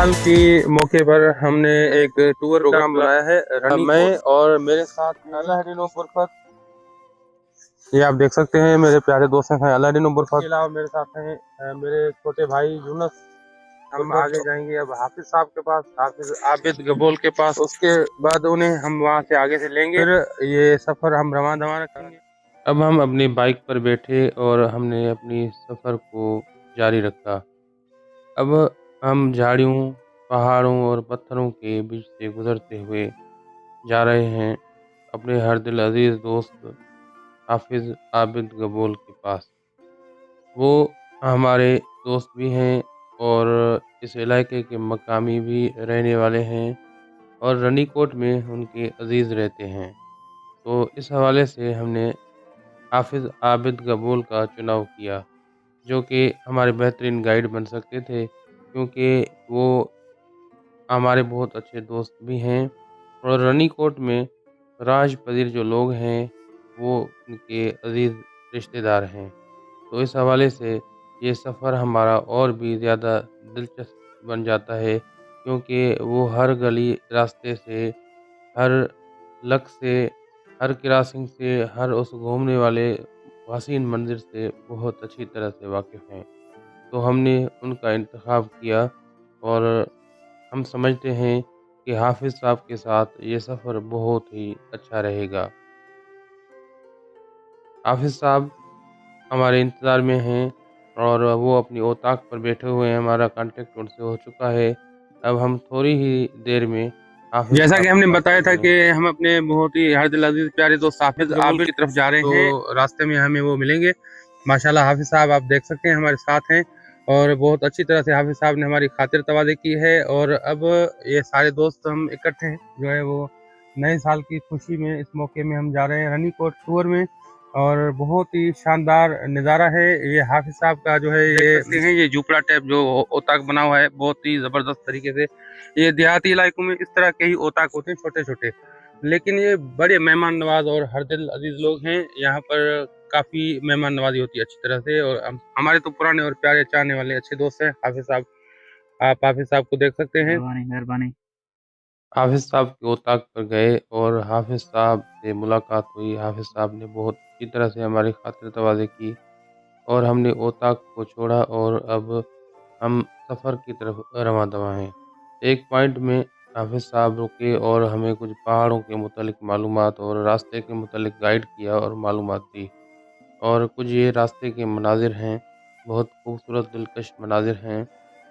साल के मौके पर हमने एक टूर प्रोग्राम बनाया है। मैं और मेरे साथ अलादीन बुरफत, ये आप देख सकते हैं मेरे प्यारे दोस्त हैं अलादीन बुरफत। इसके अलावा मेरे साथ हैं मेरे छोटे भाई यूनुस। हम आगे जाएंगे अब हाफिज साहब के पास, हाफिज आबिद गबोल के पास। उसके बाद उन्हें हम वहां से आगे से लेंगे, फिर ये सफर हम रवाना दवा रखेंगे। अब हम अपनी बाइक पर बैठे और हमने अपनी सफर को जारी रखा। अब हम झाड़ियों, पहाड़ों और पत्थरों के बीच से गुजरते हुए जा रहे हैं अपने हर दिल अजीज दोस्त हाफिज आबिद गबोल के पास। वो हमारे दोस्त भी हैं और इस इलाके के मकामी भी रहने वाले हैं और रनीकोट में उनके अजीज रहते हैं। तो इस हवाले से हमने हाफिज आबिद गबोल का चुनाव किया, जो कि हमारे बेहतरीन गाइड बन सकते थे, क्योंकि वो हमारे बहुत अच्छे दोस्त भी हैं और रनीकोट में राज पदीर जो लोग हैं वो उनके अजीज़ रिश्तेदार हैं। तो इस हवाले से ये सफ़र हमारा और भी ज़्यादा दिलचस्प बन जाता है, क्योंकि वो हर गली रास्ते से, हर लक से, हर क्रॉसिंग से, हर उस घूमने वाले हसीन मंज़िर से बहुत अच्छी तरह से वाकिफ़ हैं। तो हमने उनका इंतख़ाब किया और हम समझते हैं कि हाफिज़ साहब के साथ ये सफ़र बहुत ही अच्छा रहेगा। हाफिज़ साहब हमारे इंतज़ार में हैं और वो अपनी ओताक पर बैठे हुए हैं, हमारा कॉन्टैक्ट उनसे हो चुका है। अब हम थोड़ी ही देर में हाफिज़ जैसा कि हमने बताया था कि हम अपने बहुत ही हर दिल अजीज़ प्यारे दोस्त हाफिज़ आबिद की तरफ जा रहे हैं, तो रास्ते में हमें वो मिलेंगे। माशाल्लाह हाफिज़ साहब आप देख सकते हैं हमारे साथ हैं और बहुत अच्छी तरह से हाफिज़ साहब ने हमारी खातिर तवाज़ी की है। और अब ये सारे दोस्त हम इकट्ठे हैं, जो है वो नए साल की खुशी में इस मौके में हम जा रहे हैं रनीकोट टूर में। और बहुत ही शानदार नज़ारा है ये हाफिज़ साहब का, जो है ये झोपड़ा टाइप जो ओताक बना हुआ है बहुत ही ज़बरदस्त तरीके से। ये देहाती इलाकों में इस तरह के ही ओताक होते हैं, छोटे छोटे, लेकिन ये बड़े मेहमान नवाज और हर दिल अजीज लोग हैं। यहाँ पर काफ़ी मेहमान नवाजी होती है अच्छी तरह से। और हमारे तो पुराने और प्यारे चाहने वाले अच्छे दोस्त हैं हाफिज़ साहब। आप हाफिज़ साहब को देख सकते हैं। मेहरबानी। हाफिज़ साहब के ओताक पर गए और हाफिज़ साहब से मुलाकात हुई। हाफिज़ साहब ने बहुत अच्छी तरह से हमारी खातिर तवाज़ी की और हमने ओताक को छोड़ा और अब हम सफ़र की तरफ रवां दवा हैं। एक पॉइंट में हाफिज़ साहब रुके और हमें कुछ पहाड़ों के मुतालिक मालूमात और रास्ते के मुतालिक गाइड किया और मालूमात दी। और कुछ ये रास्ते के मनाज़िर हैं, बहुत खूबसूरत दिलकश मनाज़िर हैं।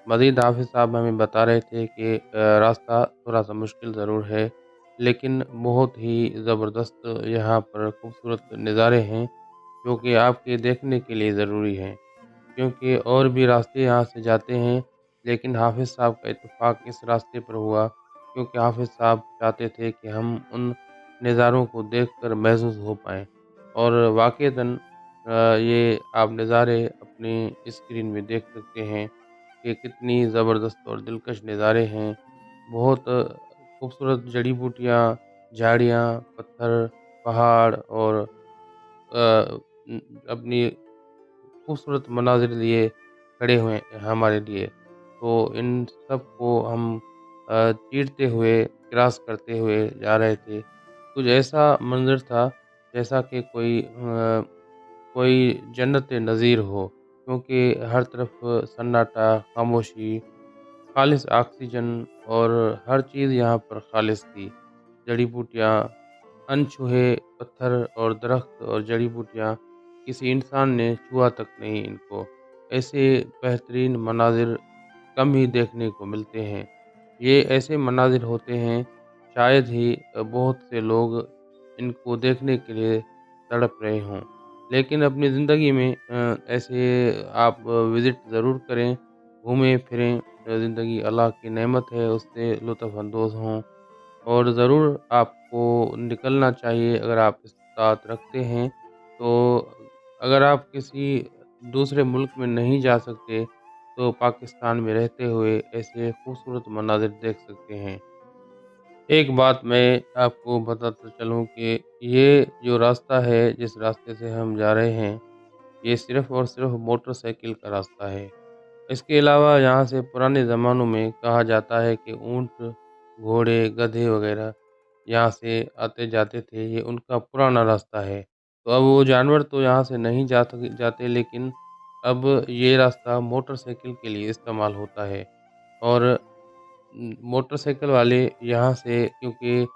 मज़ीद हाफ़िज़ साहब हमें बता रहे थे कि रास्ता थोड़ा-सा मुश्किल ज़रूर है, लेकिन बहुत ही ज़बरदस्त यहाँ पर खूबसूरत नज़ारे हैं, जो कि आपके देखने के लिए ज़रूरी हैं। क्योंकि और भी रास्ते यहाँ से जाते हैं, लेकिन हाफ़िज़ साहब का इत्तेफ़ाक इस रास्ते पर हुआ, क्योंकि हाफ़िज़ साहब चाहते थे कि हम उन नज़ारों को देखकर महज़ूज़ हो पाएँ। और वाक़ईतन ये आप नज़ारे अपनी स्क्रीन में देख सकते हैं कि कितनी ज़बरदस्त और दिलकश नज़ारे हैं। बहुत खूबसूरत जड़ी-बूटियाँ, झाड़ियाँ, पत्थर, पहाड़ और अपनी खूबसूरत मनाज़िर लिए खड़े हुए हैं हमारे लिए। तो इन सब को हम चीरते हुए, क्रॉस करते हुए जा रहे थे। कुछ ऐसा मंज़र था जैसा कि कोई जन्नत नज़ीर हो, क्योंकि हर तरफ सन्नाटा, खामोशी, ख़ालिस ऑक्सीजन और हर चीज़ यहाँ पर ख़ालिस थी। जड़ी-बूटियाँ, अनछुए पत्थर और दरख्त और जड़ी-बूटियाँ किसी इंसान ने छुआ तक नहीं इनको। ऐसे बेहतरीन मनाज़िर कम ही देखने को मिलते हैं। ये ऐसे मनाज़िर होते हैं, शायद ही बहुत से लोग इनको देखने के लिए तड़प रहे हों। लेकिन अपनी ज़िंदगी में ऐसे आप विज़िट ज़रूर करें, घूमें-फिरें। ज़िंदगी अल्लाह की नेमत है, उससे लुत्फ़ अंदोज़ हों। और ज़रूर आपको निकलना चाहिए अगर आप इस साथ रखते हैं। तो अगर आप किसी दूसरे मुल्क में नहीं जा सकते, तो पाकिस्तान में रहते हुए ऐसे खूबसूरत मनाज़िर देख सकते हैं। एक बात मैं आपको बताता चलूँ कि ये जो रास्ता है, जिस रास्ते से हम जा रहे हैं, ये सिर्फ़ और सिर्फ़ मोटरसाइकिल का रास्ता है। इसके अलावा यहाँ से पुराने ज़मानों में कहा जाता है कि ऊँट, घोड़े, गधे वगैरह यहाँ से आते जाते थे, ये उनका पुराना रास्ता है। तो अब वो जानवर तो यहाँ से नहीं जाते, लेकिन अब ये रास्ता मोटरसाइकिल के लिए इस्तेमाल होता है। और मोटरसाइकिल वाले यहाँ से, क्योंकि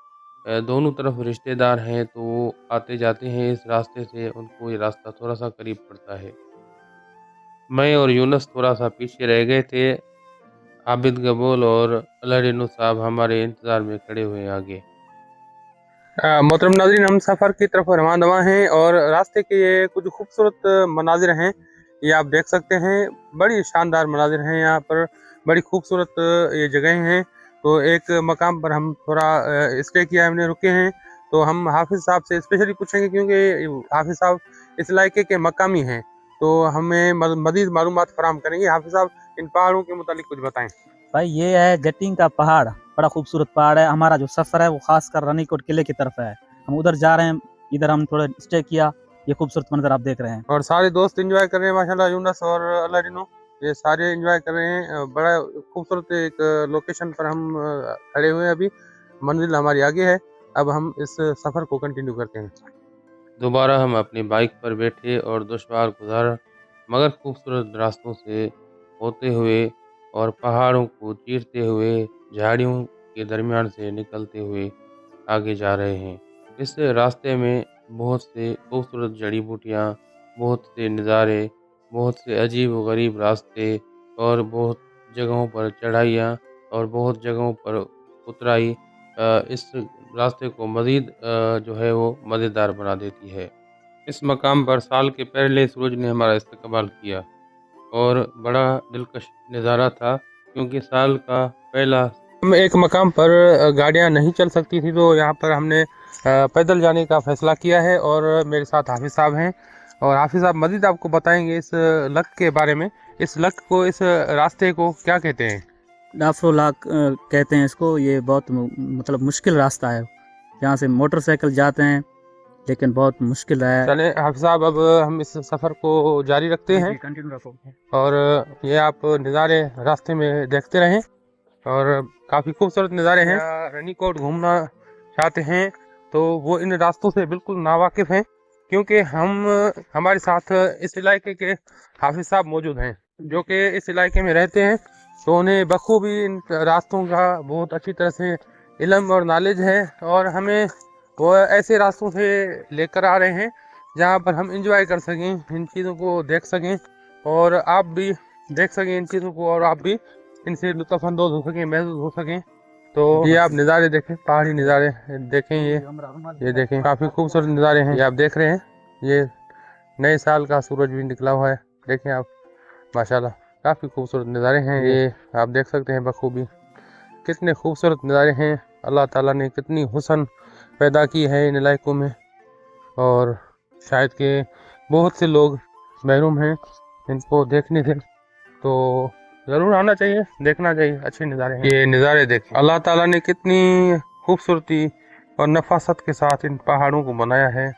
दोनों तरफ रिश्तेदार हैं, तो वो आते-जाते हैं इस रास्ते से, उनको ये रास्ता थोड़ा-सा करीब पड़ता है। मैं और यूनुस थोड़ा-सा पीछे रह गए थे। आबिद गबोल और अलादीन साहब हमारे इंतज़ार में खड़े हुए हैं आगे। मोहतरम नाज़रीन, हम सफ़र की तरफ रवाना हैं और रास्ते के ये कुछ खूबसूरत मनाज़िर हैं, ये आप देख सकते हैं। बड़ी शानदार मनाज़िर हैं यहाँ पर, बड़ी खूबसूरत ये जगहें हैं। तो एक मकाम पर हम थोड़ा स्टे किया है, हमने रुके हैं। तो हम हाफिज़ साहब से स्पेशली पूछेंगे, क्योंकि हाफिज़ साहब इस इलाके के मकामी हैं, तो हमें मज़ीद मालूमात फराहम करेंगे। हाफिज़ साहब, इन पहाड़ों के मुतालिक कुछ बताएँ। भाई ये है जटिंग का पहाड़, बड़ा खूबसूरत पहाड़ है। हमारा जो सफ़र है वो खासकर रानीकोट किले की तरफ है, हम उधर जा रहे हैं। इधर हम थोड़ा स्टे किया, ये खूबसूरत मंजर आप देख रहे हैं। और सारे दोस्त एंजॉय कर रहे हैं माशाल्लाह, यूनुस और अलादीनो, ये सारे एंजॉय कर रहे हैं। बड़ा खूबसूरत एक लोकेशन पर हम खड़े हुए हैं अभी। मंजिल हमारी आगे है, अब हम इस सफ़र को कंटिन्यू करते हैं। दोबारा हम अपनी बाइक पर बैठे और दुश्वार गुज़ार मगर खूबसूरत रास्तों से होते हुए और पहाड़ों को चीरते हुए झाड़ियों के दरमियान से निकलते हुए आगे जा रहे हैं। इस रास्ते में बहुत से खूबसूरत जड़ी-बूटियाँ, बहुत से नज़ारे, बहुत से अजीब-व-गरीब रास्ते और बहुत जगहों पर चढ़ाइयाँ और बहुत जगहों पर उतराई इस रास्ते को मज़ीद जो है वो मज़ेदार बना देती है। इस मकाम पर साल के पहले सूरज ने हमारा इस्तकबाल किया और बड़ा दिलकश नज़ारा था, क्योंकि साल का पहला हम एक मकाम पर गाड़ियाँ नहीं चल सकती थी, तो यहाँ पर हमने पैदल जाने का फ़ैसला किया है। और मेरे साथ हाफिज़ साहब हैं, और हाफिज़ साहब मज़ीद आपको बताएंगे इस लक के बारे में। इस लक को, इस रास्ते को क्या कहते हैं? डाफरो लाक कहते हैं इसको। ये बहुत मतलब मुश्किल रास्ता है, यहाँ से मोटरसाइकिल जाते हैं लेकिन बहुत मुश्किल है। चले हाफिज़ साहब, अब हम इस सफ़र को जारी रखते हैं कंटिन्यू रखो। और ये आप नज़ारे रास्ते में देखते रहें, और काफ़ी खूबसूरत नज़ारे हैं। रानीकोट घूमना चाहते हैं तो वो इन रास्तों से बिल्कुल नावाकिफ़ हैं, क्योंकि हमारे साथ इस इलाके के हाफिज़ साहब मौजूद हैं, जो कि इस इलाके में रहते हैं। तो उन्हें बखूबी इन रास्तों का बहुत अच्छी तरह से इल्म और नॉलेज है, और हमें वो ऐसे रास्तों से लेकर आ रहे हैं जहाँ पर हम इंजॉय कर सकें, इन चीज़ों को देख सकें, और आप भी देख सकें इन चीज़ों को, और आप भी इनसे लुत्फ़अंदोज़ हो सकें, महसूस हो सकें। तो ये आप नज़ारे देखें, पहाड़ी नज़ारे देखें, ये देखें, काफ़ी खूबसूरत नज़ारे हैं। ये आप देख रहे हैं, ये नए साल का सूरज भी निकला हुआ है, देखें आप, माशाल्लाह काफ़ी खूबसूरत नज़ारे हैं। ये आप देख सकते हैं बखूबी, कितने खूबसूरत नज़ारे हैं। अल्लाह ताला ने कितनी हुस्न पैदा की है इन इलाकों में, और शायद के बहुत से लोग महरूम हैं इनको देखने से। तो ज़रूर आना चाहिए, देखना चाहिए, अच्छे नज़ारे हैं। ये नज़ारे देखें, अल्लाह ताला ने कितनी खूबसूरती और नफासत के साथ इन पहाड़ों को बनाया है।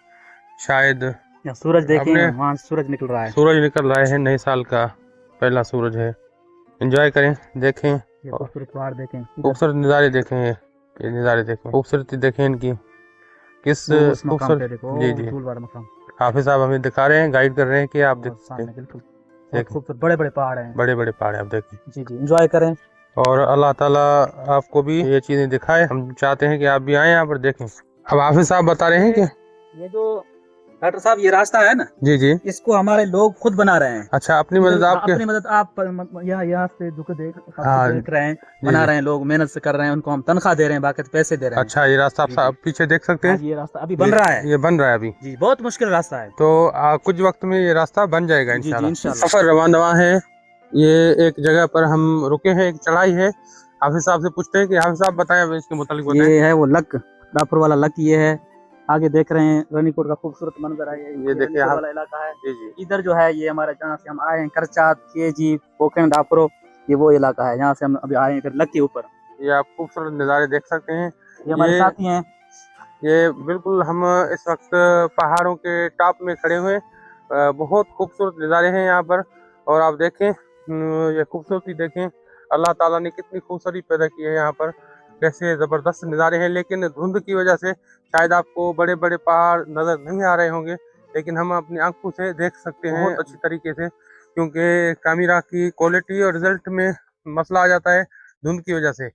शायद सूरज देखें, वहाँ सूरज निकल रहा है, सूरज निकल रहा है, नए साल का पहला सूरज है। एंजॉय करें, देखें, खूबसूरत पहाड़ देखें, खूबसूरत नज़ारे देखें, ये नज़ारे देखें, खूबसूरती देखें इनकी, किस खूबसूरत। जी जी, हाफिज़ साहब हमें दिखा रहे हैं, गाइड कर रहे हैं कि आप बिल्कुल खूबसूरत बड़े बड़े पहाड़ हैं, बड़े बड़े पहाड़ हैं, आप देखें। जी जी, एंजॉय करें, और अल्लाह ताला आपको भी ये चीज़ें दिखाए। हम चाहते हैं कि आप भी आएँ यहाँ पर देखें। अब हाफिज़ साहब बता रहे हैं कि ये जो डॉक्टर साहब ये रास्ता है ना, जी जी, इसको हमारे लोग खुद बना रहे हैं। अच्छा, अपनी मदद आपके, अपनी मदद आप यहाँ से देख रहे हैं, बना रहे हैं, लोग मेहनत से कर रहे हैं, उनको हम तनख्वाह दे रहे हैं, बाकी पैसे दे रहे हैं। अच्छा, ये रास्ता आप पीछे देख सकते हैं, ये रास्ता अभी बन रहा है, ये बन रहा है अभी जी, बहुत मुश्किल रास्ता है। तो कुछ वक्त में ये रास्ता बन जाएगा इंशाल्लाह। सफर रवाना है, ये एक जगह पर हम रुके हैं, एक चढ़ाई है। हाफिज़ साहब से पूछते हैं कि हाफिज़ साहब बताएं इसके मुतालिक बताएं। ये है वो लक, डापुर वाला लक, ये है। आगे देख रहे हैं रानीकोट का खूबसूरत मंजर है, ये देखिए वाला इलाका है। जी जी, इधर जो है ये हमारे जहाँ से हम आए हैं, करचात, केजी, पोखरण, डापुरो, ये वो इलाका है जहाँ से हम अभी आए हैं, फिर लक के ऊपर। ये आप खूबसूरत नज़ारे देख सकते हैं, ये हमारे साथी हैं। ये बिल्कुल हम इस वक्त पहाड़ों के टॉप में खड़े हुए, बहुत खूबसूरत नज़ारे हैं यहाँ पर, और आप देखें ये खूबसूरती देखें, अल्लाह ताला ने कितनी खूबसूरती पैदा की है यहाँ पर, कैसे ज़बरदस्त नज़ारे हैं। लेकिन धुंध की वजह से शायद आपको बड़े बड़े पहाड़ नज़र नहीं आ रहे होंगे, लेकिन हम अपनी आंखों से देख सकते हैं बहुत अच्छी तरीके से, क्योंकि कैमरा की क्वालिटी और रिजल्ट में मसला आ जाता है धुंध की वजह से।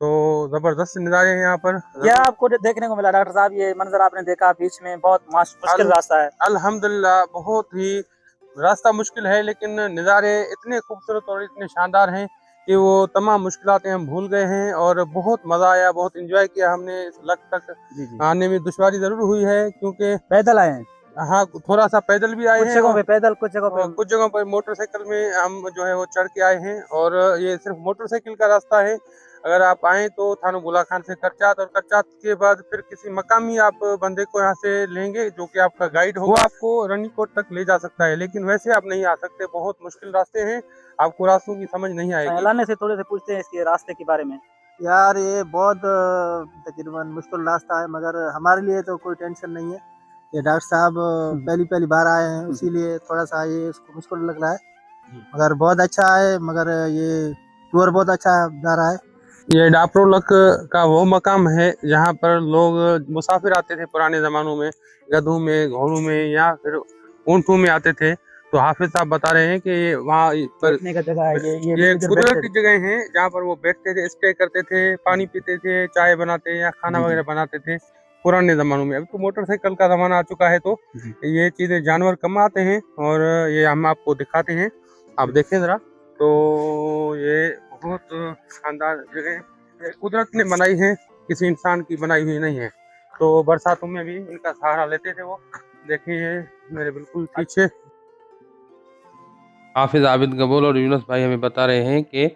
तो ज़बरदस्त नज़ारे हैं यहाँ पर। क्या आपको देखने को मिला डॉक्टर साहब, ये मंजर आपने देखा बीच में, बहुत मुश्किल रास्ता है। अल्हम्दुलिल्लाह बहुत ही रास्ता मुश्किल है, लेकिन नज़ारे इतने खूबसूरत और इतने शानदार हैं कि वो तमाम मुश्किलातें हम भूल गए हैं और बहुत मज़ा आया, बहुत एंजॉय किया हमने। इस लक तक आने में दुश्वारी ज़रूर हुई है, क्योंकि पैदल आए हैं। हाँ, थोड़ा सा पैदल भी आए हैं, कुछ जगहों पे पैदल, कुछ जगहों पर मोटरसाइकिल में हम जो है वो चढ़ के आए हैं। और ये सिर्फ मोटरसाइकिल का रास्ता है। अगर आप आए तो थानो बुला खान से करचात, और करचात के बाद फिर किसी मकामी आप बंदे को यहाँ से लेंगे जो कि आपका गाइड होगा, वो आपको रनीकोट तक ले जा सकता है। लेकिन वैसे आप नहीं आ सकते, बहुत मुश्किल रास्ते हैं, आपको रास्तों की समझ नहीं आएगी। लाने से थोड़े से पूछते हैं इसके रास्ते के बारे में। यार ये बहुत तकरीबन मुश्किल रास्ता है, मगर हमारे लिए तो कोई टेंशन नहीं है। ये डॉक्टर साहब पहली बार आए हैं, इसीलिए थोड़ा सा ये इसको मुश्किल लग रहा है, मगर बहुत अच्छा है। मगर ये टूर बहुत अच्छा जा रहा है। ये डापरो लक का वो मकाम है जहाँ पर लोग मुसाफिर आते थे पुराने ज़मानों में, गधों में, घोड़ों में या फिर ऊँटों में आते थे। तो हाफिज साहब बता रहे हैं कि वहाँ पर का जगह है, ये कुदरती जगह हैं जहाँ पर वो बैठते थे, स्टे करते थे, पानी पीते थे, चाय बनाते या खाना वगैरह बनाते थे पुराने ज़मानों में। अब तो मोटरसाइकिल का ज़माना आ चुका है, तो ये चीज़ें जानवर कम आते हैं और ये हम आपको दिखाते हैं, आप देखें ज़रा। तो ये बहुत शानदार जगह कुदरत ने बनाई है, किसी इंसान की बनाई हुई नहीं है। तो बरसातों में भी इनका सहारा लेते थे वो। देखिए मेरे बिल्कुल पीछे हाफिज आबिद गबूल और यूनुस भाई हमें बता रहे हैं कि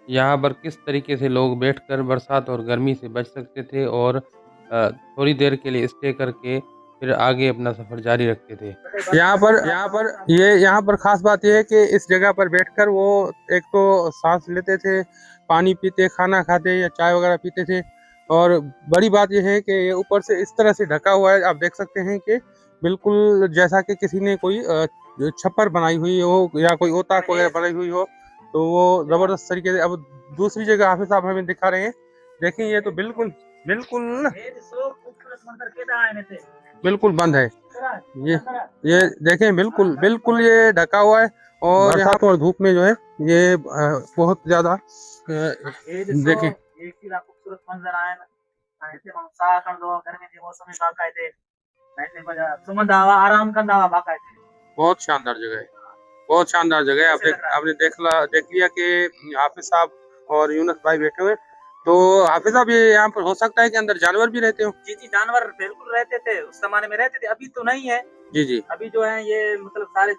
यहाँ पर किस तरीके से लोग बैठकर बरसात और गर्मी से बच सकते थे और थोड़ी देर के लिए स्टे करके फिर आगे अपना सफ़र जारी रखते थे। यहाँ पर ख़ास बात यह है कि इस जगह पर बैठकर वो एक तो सांस लेते थे, पानी पीते, खाना खाते या चाय वगैरह पीते थे। और बड़ी बात यह है कि ये ऊपर से इस तरह से ढका हुआ है, आप देख सकते हैं कि बिल्कुल जैसा कि किसी ने कोई छप्पर बनाई हुई हो या कोई ओताक वगैरह बनाई हुई हो, तो वो ज़बरदस्त तरीके से। अब दूसरी जगह हाफिज साहब हमें दिखा रहे हैं, देखिए ये तो बिल्कुल बिल्कुल बंद है। ये देखें, बिल्कुल ये ढका हुआ है। और यहाँ पर धूप में जो है ये बहुत ज़्यादा देखें खूबसूरत मंजर आए बहुत शानदार जगह है, बहुत शानदार जगह है। आपने देख लिया कि हाफिज साहब और यूनुस भाई बैठे हुए। तो हाफिज साहब ये यहाँ पर हो सकता है कि अंदर जानवर भी रहते हो? जी, जानवर बिल्कुल रहते थे, उस जमाने में रहते थे, अभी तो नहीं है। जी अभी जो है ये मतलब सारे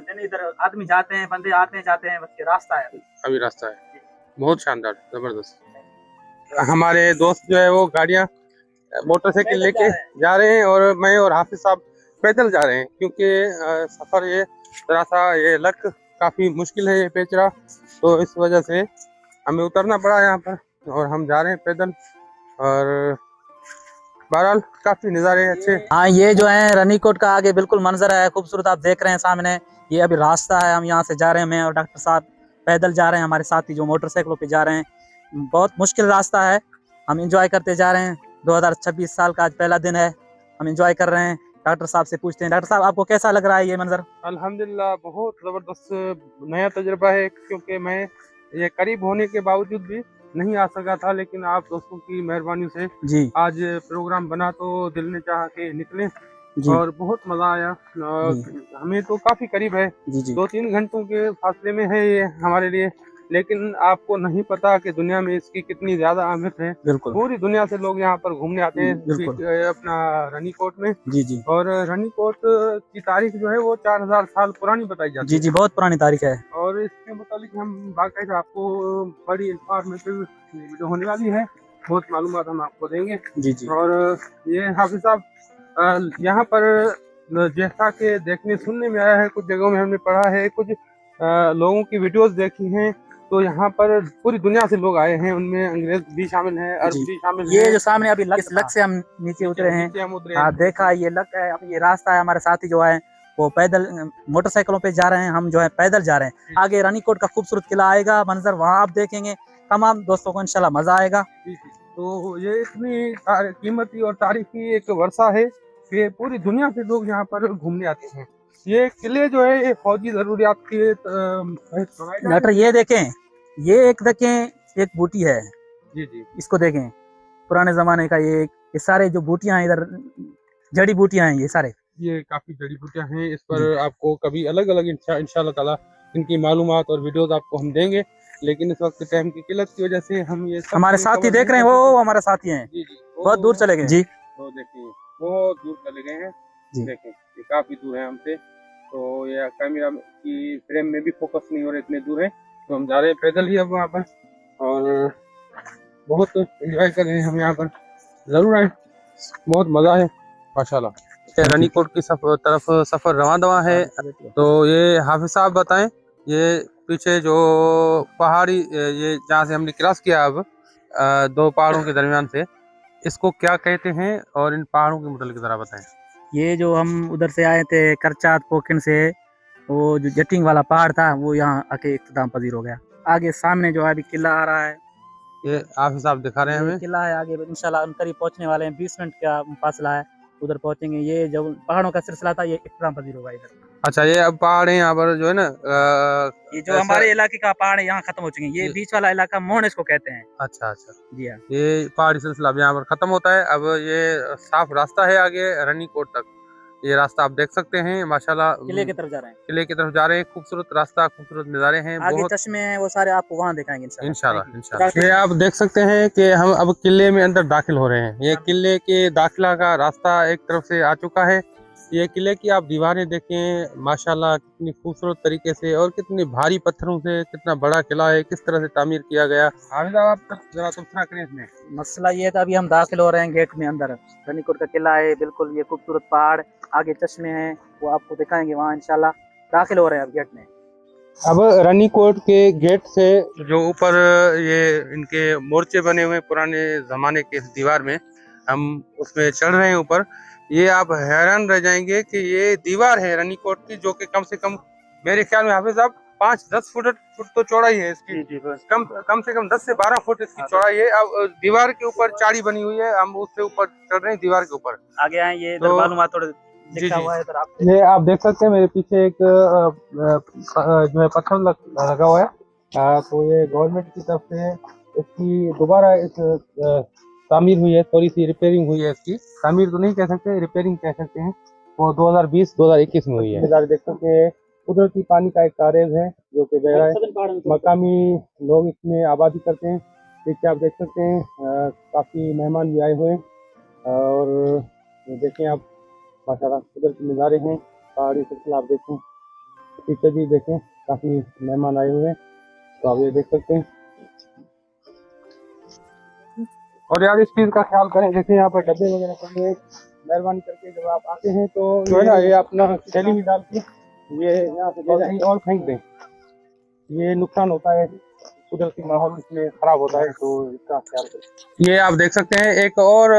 दिन इधर आदमी जाते हैं, बंदे आते हैं जाते हैं, बस रास्ता है, अभी रास्ता है। बहुत शानदार, जबरदस्त। हमारे दोस्त जो है वो गाड़ियाँ मोटरसाइकिल लेके जा रहे हैं और मैं और हाफिज साहब पैदल जा रहे हैं, क्योंकि सफ़र ये थोड़ा सा ये लक काफ़ी मुश्किल है, ये पेचरा, तो इस वजह से हमें उतरना पड़ा यहाँ पर और हम जा रहे हैं पैदल। और बहरहाल काफ़ी नज़ारे अच्छे। हाँ, ये जो है रनीकोट का आगे बिल्कुल मंजर है, खूबसूरत आप देख रहे हैं सामने। ये अभी रास्ता है, हम यहाँ से जा रहे हैं, मैं और डॉक्टर साहब पैदल जा रहे हैं, हमारे साथी जो मोटरसाइकिलों पे जा रहे हैं। बहुत मुश्किल रास्ता है, हम इंजॉय करते जा रहे हैं। 2026 साल का आज पहला दिन है, हम इंजॉय कर रहे हैं। डॉक्टर साहब से पूछते हैं, डॉक्टर साहब आपको कैसा लग रहा है ये मंजर? अल्हम्दुलिल्लाह बहुत ज़बरदस्त नया तजुर्बा है, क्योंकि मैं ये करीब होने के बावजूद भी नहीं आ सका था, लेकिन आप दोस्तों की मेहरबानी से जी आज प्रोग्राम बना तो दिल ने चाहा के निकले और बहुत मज़ा आया। हमें तो काफ़ी करीब है, 2-3 घंटों के फासले में है ये हमारे लिए, लेकिन आपको नहीं पता कि दुनिया में इसकी कितनी ज़्यादा अहमियत है। पूरी दुनिया से लोग यहाँ पर घूमने आते हैं अपना रनीकोट में। और रनीकोट की तारीख जो है वो 4000 साल पुरानी बताई जाती है। जी, बहुत पुरानी तारीख है। और इसके मुतालिक हम बाकायदा आपको बड़ी इंफॉर्मेटिव वीडियो होने वाली है, बहुत मालूमात हम आपको देंगे। और ये हाफिज साहब यहाँ पर जैसा कि देखने सुनने में आया है, कुछ जगहों में हमने पढ़ा है, कुछ लोगों की वीडियोस देखी हैं, तो यहाँ पर पूरी दुनिया से लोग आए हैं, उनमें अंग्रेज भी शामिल हैं, अरब भी शामिल हैं। ये जो सामने अभी लक से हम नीचे उतरे हैं, हाँ देखा ये लक है। अब ये रास्ता है, हमारे साथी जो है वो पैदल मोटरसाइकिलों पे जा रहे हैं, हम जो है पैदल जा रहे हैं। आगे रानीकोट का खूबसूरत किला आएगा, मंजर वहाँ आप देखेंगे। तमाम दोस्तों को इंशाल्लाह मजा आएगा। तो ये इतनी कीमती और तारीखी एक वर्षा है कि पूरी दुनिया से लोग यहाँ पर घूमने आते हैं। ये किले जो है ये फौजी जरूरियात के डॉक्टर ये देखें, ये एक बूटी है। जी जी, इसको देखें, पुराने जमाने का ये सारे जो बूटियां हैं इधर, जड़ी बूटियां हैं ये सारे। ये काफी जड़ी बूटियां हैं। इस पर आपको कभी अलग अलग इंशाल्लाह ताला इनकी मालूमात और वीडियोस आपको हम देंगे, लेकिन इस वक्त टाइम की किल्लत की वजह से हम ये हमारे साथी देख रहे हैं, वो हमारे साथी हैं। जी जी, बहुत दूर चले गए जी। तो देखिए बहुत दूर चले गए हैं। देखिए ये काफी दूर है हमसे, तो ये कैमरा की फ्रेम में भी फोकस नहीं हो रहे, इतने दूर है। तो हम जा रहे हैं पैदल ही अब वहाँ पर, और बहुत एंजॉय कर रहे हैं हम यहाँ पर। जरूर आए, बहुत मजा है माशाल्लाह। रानीकोट की तरफ सफर रवां दवा है। तो ये हाफिज साहब बताएं, ये पीछे जो पहाड़ी ये जहाँ से हमने क्रॉस किया अब दो पहाड़ों के दरमियान से, इसको क्या कहते हैं और इन पहाड़ों के मुतालिक जरा बताएं। ये जो हम उधर से आए थे करचात पोखिन से, वो जो जटिंग वाला पहाड़ था वो यहाँ आके इख्तिताम पजीर हो गया। आगे सामने जो है अभी किला आ रहा है, ये आप हिसाब दिखा रहे हैं हमें। किला है आगे, इंशाल्लाह हम करीब पहुंचने वाले हैं। 20 मिनट का फासला है, उधर पहुंचेंगे। ये जो पहाड़ों का सिलसिला था ये इख्तिताम पजीर होगा इधर। अच्छा, ये अब पहाड़ है यहाँ पर जो है ना, ये जो हमारे इलाके का पहाड़ है यहाँ खत्म हो चुके हैं। ये बीच वाला इलाका मोहन इसको कहते हैं। अच्छा अच्छा जी हाँ, ये पहाड़ी सिलसिला अब यहाँ पर खत्म होता है। अब ये साफ रास्ता है आगे रानीकोट तक। ये रास्ता आप देख सकते हैं माशाल्लाह, किले की तरफ जा रहे हैं। किले की तरफ जा रहे हैं। खूबसूरत रास्ता, खूबसूरत नज़ारे हैं। आगे बहुत चश्मे हैं वो सारे आपको वहाँ दिखाएंगे इंशाल्लाह। ये आप देख सकते हैं कि हम अब किले में अंदर दाखिल हो रहे हैं। ये किले के दाखिला का रास्ता एक तरफ से आ चुका है। ये किले की आप दीवारें देखें माशाल्लाह, कितनी खूबसूरत तरीके से और कितने भारी पत्थरों से, कितना बड़ा किला है, किस तरह से तामीर किया गया। आप जरा तबसरा करें इसमें। मसला ये था, अभी हम दाखिल हो रहे हैं गेट में अंदर। रानीकोट का किला है बिल्कुल, ये खूबसूरत पहाड़, आगे चश्मे हैं वो आपको दिखाएंगे वहाँ इंशाल्लाह। दाखिल हो रहे हैं अब गेट में। अब रानीकोट के गेट से जो ऊपर ये इनके मोर्चे बने हुए पुराने जमाने के दीवार में, हम उसमें चढ़ रहे हैं ऊपर। ये आप हैरान रह जाएंगे कि ये दीवार है रानीकोट की, जो कि कम से कम मेरे ख्याल में हाफिज साहब 5-10 फुट तो चौड़ाई है इसकी। कम से कम 10 से 12 फुट इसकी चौड़ाई है। अब दीवार के ऊपर चाड़ी बनी हुई है, हम उससे ऊपर चढ़ रहे हैं दीवार के ऊपर। आगे आए, ये इधर मालूमात थोड़ा लिखा हुआ है इधर। ये आप देख सकते हैं मेरे पीछे एक जो है पत्थर लगा हुआ है। तो ये गवर्नमेंट की तरफ से इसकी दोबारा तामीर हुई है, थोड़ी सी रिपेयरिंग हुई है। इसकी तामीर तो नहीं कह सकते, रिपेयरिंग कह सकते हैं। वो 2020-2021 में हुई है। देख सकते हैं उधर की पानी का एक कारज है जो कि बह रहा है। मकामी लोग इसमें आबादी करते हैं। देखिए आप देख सकते हैं काफी मेहमान भी आए हुए हैं, और देखें आप माशाल्लाह उधर के नज़ारे हैं, पहाड़ी सिलसिला आप देखें, पीछे भी देखें काफी मेहमान आए हुए हैं, तो आप ये देख सकते हैं। और यार इस चीज का ख्याल करें, जैसे यहाँ पर डब्बे वगैरह पड़े हैं, मेहरबानी करके जब आप आते हैं तो जो है ना ये अपना थैली में डाल के ये यहाँ से कहीं और फेंक दें। ये नुकसान होता है, कुदरती माहौल इसमें खराब होता है, तो इसका ख्याल करें। ये आप देख सकते हैं एक और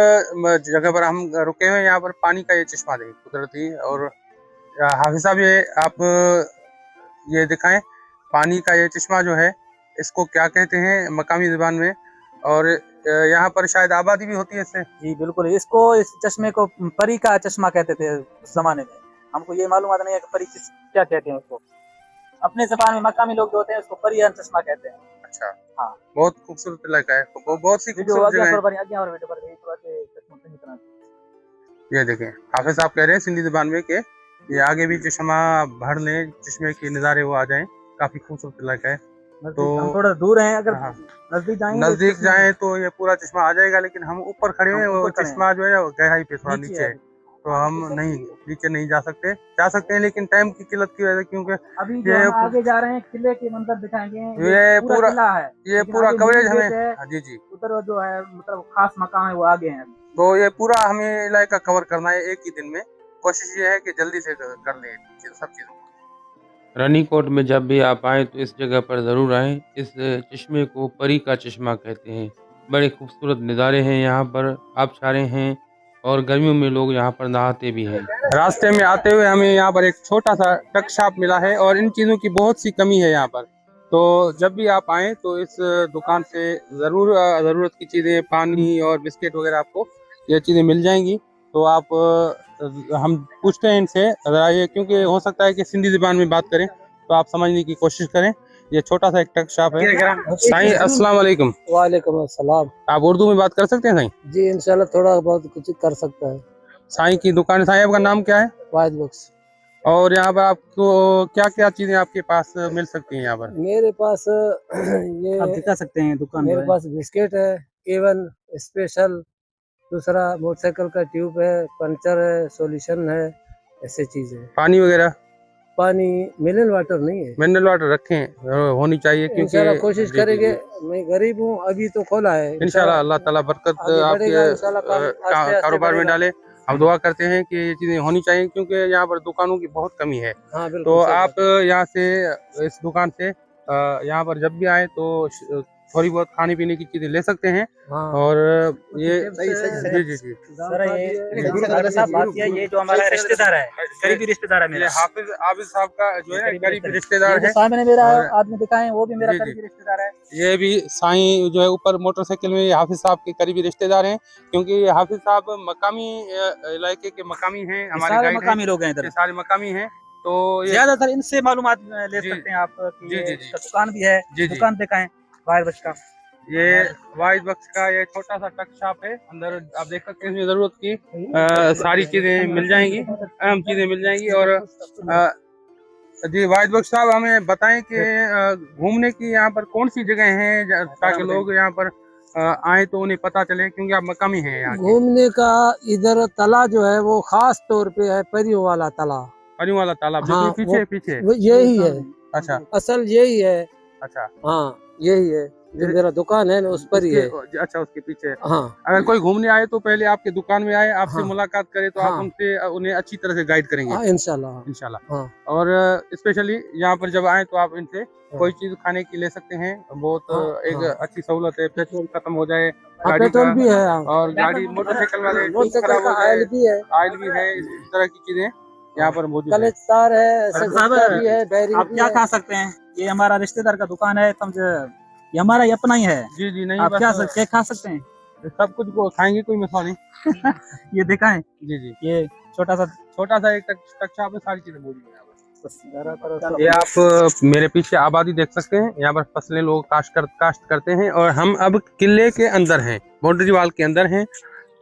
जगह पर हम रुके हुए हैं, यहाँ पर पानी का ये चश्मा दें कुदरती। और हाफिज साहब ये आप ये दिखाएं, पानी का ये चश्मा जो है इसको क्या कहते हैं मकामी ज़ुबान में, और यहाँ पर शायद आबादी भी होती है इससे। जी बिल्कुल, इसको इस चश्मे को परी का चश्मा कहते थे उस जमाने में। हमको ये मालूम नहीं है कि परी क्या कहते हैं उसको। अपने ज़बान में मकामी लोग जो होते हैं उसको परी चश्मा कहते हैं। अच्छा हाँ, बहुत खूबसूरत इलाका है, बहुत सी खूबसूरत जगह है। ये देखें हाफिज साहब कह रहे हैं सिंधी ज़ुबान में कि ये आगे भी चश्मा भर लें, चश्मे के नज़ारे वो आ जाएं। काफी खूबसूरत इलाका है। तो थोड़ा दूर है, अगर नजदीक जाएं तो ये पूरा चश्मा आ जाएगा, लेकिन हम ऊपर खड़े हैं, वो चश्मा जो है वो गहराई पे थोड़ा नीचे है, तो हम नीचे नहीं जा सकते हैं, लेकिन टाइम की किल्लत की वजह से, क्योंकि अभी जो हम आगे जा रहे हैं किले के मंजर दिखाएंगे। ये पूरा किला है, ये पूरा कवरेज हमें जी जी उधर जो है मतलब खास मकाम है वो आगे है। तो ये पूरा हमें इलाका कवर करना है एक ही दिन में। कोशिश ये है कि जल्दी से कर लें सब चीज़ों। रानीकोट में जब भी आप आएँ तो इस जगह पर ज़रूर आएँ। इस चश्मे को परी का चश्मा कहते हैं। बड़े खूबसूरत नज़ारे हैं यहाँ पर, आबशारें हैं, और गर्मियों में लोग यहाँ पर नहाते भी हैं। रास्ते में आते हुए हमें यहाँ पर एक छोटा सा टक शॉप मिला है और इन चीज़ों की बहुत सी कमी है यहाँ पर। तो जब भी आप आएँ तो इस दुकान से ज़रूर ज़रूरत की चीज़ें, पानी और बिस्किट वगैरह आपको ये चीज़ें मिल जाएंगी। तो आप हम पूछते हैं इनसे ज़रा ये, क्योंकि हो सकता है कि सिंधी ज़बान में बात करें तो आप समझने की कोशिश करें। ये छोटा सा एक टक शॉप है। साईं अस्सलाम वालेकुम। वालेकुम अस्सलाम। आप उर्दू में बात कर सकते हैं साईं? जी इंशाल्लाह थोड़ा बहुत कुछ कर सकता है। साईं की दुकान, साईं आपका नाम क्या है? वाहिद बख्श। और यहाँ पर आपको क्या क्या चीजें आपके पास मिल सकती हैं यहाँ पर? मेरे पास ये आप दिखा सकते हैं दुकान मेरे जो है। पास बिस्किट है, A1 स्पेशल, दूसरा मोटरसाइकिल का ट्यूब है, पंचर है, सॉल्यूशन है, ऐसे चीज है। पानी वगैरह? पानी मिनरल वाटर नहीं है। मिनरल वाटर रखें, होनी चाहिए इंशाल्लाह क्योंकि कोशिश करेंगे। मैं गरीब हूँ, अभी तो खोला है। इंशाल्लाह अल्लाह ताला बरकत आगे आपके बढ़ेगा इंशाल्लाह, आस्ते-आस्ते कारोबार में बढ़ेगा। डाले। हम दुआ करते हैं कि ये चीजें होनी चाहिए क्योंकि यहाँ पर दुकानों की बहुत कमी है। हाँ बिल्कुल तो सही आप बात है। यहाँ से इस दुकान से यहाँ पर जब भी आए तो थोड़ी बहुत खाने पीने की चीजें ले सकते हैं। हाँ। और ये सही जी जी जी सर, ये साहब बात किया, ये जो हमारा रिश्तेदार है, करीबी रिश्तेदार है ये मेरा। हाफिज साहब का जो है ना करीबी रिश्तेदार ये है। जो सामने मेरा और आदमी दिखाए वो भी मेरा जी, जी। करीबी रिश्तेदार है। ये भी साईं जो है ऊपर मोटरसाइकिल में हाफिज साहब के करीबी रिश्तेदार हैं, क्योंकि ये हाफिज साहब मकामी इलाके के मकामी हैं, ये हमारे सारे गाइड हैं। मकामी लोग हैं इधर। ये सारे मकामी हैं। तो ये ज्यादातर इनसे मालूमात ले जी, सकते हैं आप कि जी, ये जी, जी। इसका दुकान भी है। जी, जी। दुकान दिखाएं वाहिद बख्श का। ये वाइज बक्स का ये छोटा सा टक शॉप है। अंदर आप देख सकते हैं, इसमें जरूरत की सारी चीजें मिल जाएंगी, अहम चीजें मिल जाएंगी। और जी वाहिद बख्श साहब हमें बताएं कि घूमने की यहाँ पर कौन सी जगह हैं ताकि लोग यहाँ पर आए तो उन्हें पता चले, क्योंकि आप मकामी हैं यहाँ के। घूमने का इधर तला जो है वो खास तौर पे है, परियों वाला तला। परियों वाला तालाब बिल्कुल हाँ, पीछे पीछे। वो यही है, अच्छा असल यही है। अच्छा। हाँ यही है, जो मेरा दुकान है ना उस पर ही है। अच्छा उसके पीछे। हाँ अगर कोई घूमने आए तो पहले आपके दुकान में आए, आपसे हाँ, मुलाकात करे तो हाँ, आप उनसे उन्हें अच्छी तरह से गाइड करेंगे हाँ इंशाल्लाह। इंशाल्लाह। हाँ और स्पेशली यहाँ पर जब आए तो आप इनसे कोई चीज खाने की ले सकते हैं। बहुत हाँ, एक हाँ। अच्छी सहूलत है। पेट्रोल खत्म हो जाए हाँ गाड़ी पेट्रोल का, भी है। हाँ। और गाड़ी मोटरसाइकिल वाले मोटरसाइकिल खराब का हो जाए, ऑयल भी है, ऑयल भी है, इस तरह की चीजें यहाँ पर मौजूद है। कलेज तार है, साहब, गुटखा भी है, बैरिंग आप भी क्या है। खा सकते हैं? ये हमारा रिश्तेदार का दुकान है, ये हमारा ही अपना ही है। जी जी नहीं आप बस क्या खा सकते हैं? सब कुछ को खाएंगे, कोई मसला नहीं। ये दिखाएं, जी जी ये छोटा सा एक टक शॉप में सारी चीजें मौजूद है यहाँ पर। ये ये आप मेरे पीछे आबादी देख सकते हैं। यहाँ पर फसलें लोग काश्त करते हैं। और हम अब किले के अंदर हैं, बाउंड्री वाल के अंदर हैं,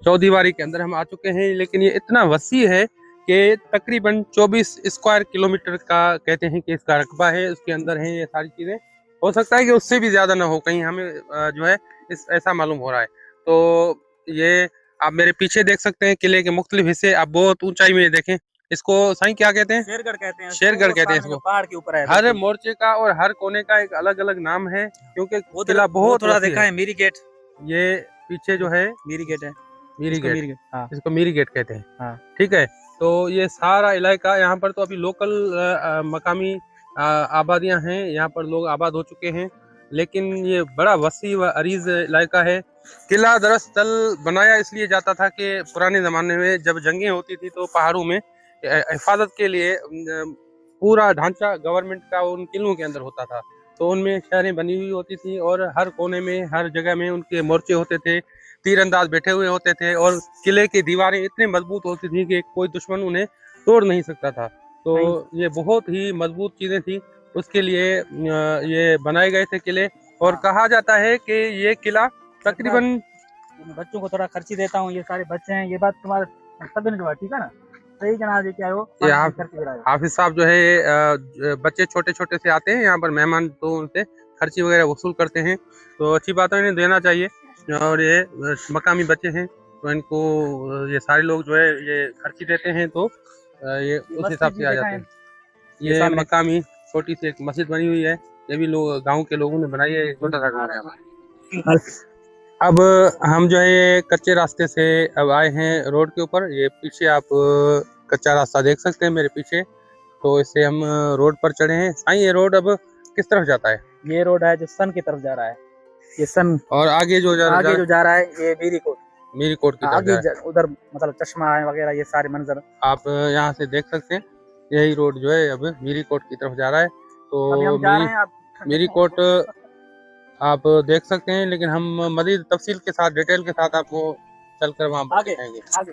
चौदीवारी के अंदर हम आ चुके हैं। लेकिन ये इतना वसी है कि तकरीबन 24 स्क्वायर किलोमीटर का कहते हैं कि इसका रकबा है। उसके अंदर है ये सारी चीजें। हो सकता है कि उससे भी ज्यादा ना हो, कहीं हमें जो है ऐसा मालूम हो रहा है। तो ये आप मेरे पीछे देख सकते हैं किले के मुख्तलिफ हिस्से। आप बहुत ऊंचाई में देखें, इसको साईं क्या कहते हैं? शेरगढ़ कहते हैं। शेरगढ़ कहते हैं इसको। पहाड़ के ऊपर है। हर मोर्चे का और हर कोने का एक अलग अलग नाम है, क्योंकि किला बहुत थोड़ा वसी है। देखा है मीरी गेट। ये पीछे जो है मीरी गेट है। मीरी गेट, हाँ। इसको मीरी गेट कहते हैं। हाँ। ठीक है। तो ये सारा इलाका यहाँ पर तो अभी लोकल मकामी आबादियां हैं, यहाँ पर लोग आबाद हो चुके हैं। लेकिन ये बड़ा वसी व अरीज इलाका है। किला दरअसल बनाया इसलिए जाता था कि पुराने ज़माने में जब जंगें होती थी तो पहाड़ों में हिफाजत के लिए पूरा ढांचा गवर्नमेंट का उन किलों के अंदर होता था। तो उनमें शहरें बनी हुई होती थी और हर कोने में हर जगह में उनके मोर्चे होते थे, तीरंदाज बैठे हुए होते थे और किले की दीवारें इतनी मजबूत होती थी कि कोई दुश्मन उन्हें तोड़ नहीं सकता था। तो ये बहुत ही मजबूत चीज़ें थी, उसके लिए ये बनाए गए थे किले। और कहा जाता है कि ये किला तकरीबन बच्चों को थोड़ा खर्ची देता हूँ, ये सारे बच्चे हैं। ये बात तुम्हारे सभी ने, ठीक है ना? सही जनाब, ये क्या हो हाफिज साहब जो है बच्चे छोटे छोटे से आते हैं यहाँ पर मेहमान, तो उनसे खर्ची वगैरह वसूल करते हैं। तो अच्छी बात है, इन्हें देना चाहिए। और ये मकामी बच्चे हैं तो इनको ये सारे लोग जो है ये खर्ची देते हैं, तो ये उस हिसाब से आ जाते हैं। ये मकामी छोटी सी एक मस्जिद बनी हुई है, ये भी लोग गाँव के लोगों ने बनाई है, छोटा सा गाँव है। अब हम जो है कच्चे रास्ते से अब आए हैं रोड के ऊपर। ये पीछे आप कच्चा रास्ता देख सकते हैं मेरे पीछे, तो इससे हम रोड पर चढ़े हैं। साईं ये रोड अब किस तरफ जाता है? ये रोड है जो सन की तरफ जा रहा है। ये सन, और आगे जो जा रहा है ये मीरी कोट। मीरी कोट की तरफ आगे जा रहा है। उधर मतलब चश्मा है वगैरह, ये सारे मंजर आप यहाँ से देख सकते हैं, यही रोड जो है अब मीरी कोट की तरफ जा रहा है। अभी हम तो जा रहे हैं। आप मीरी कोट आप देख सकते हैं, लेकिन हम मज़ीद तफसील के साथ, डिटेल के साथ आपको चलकर वहाँ आगे बताएंगे। आगे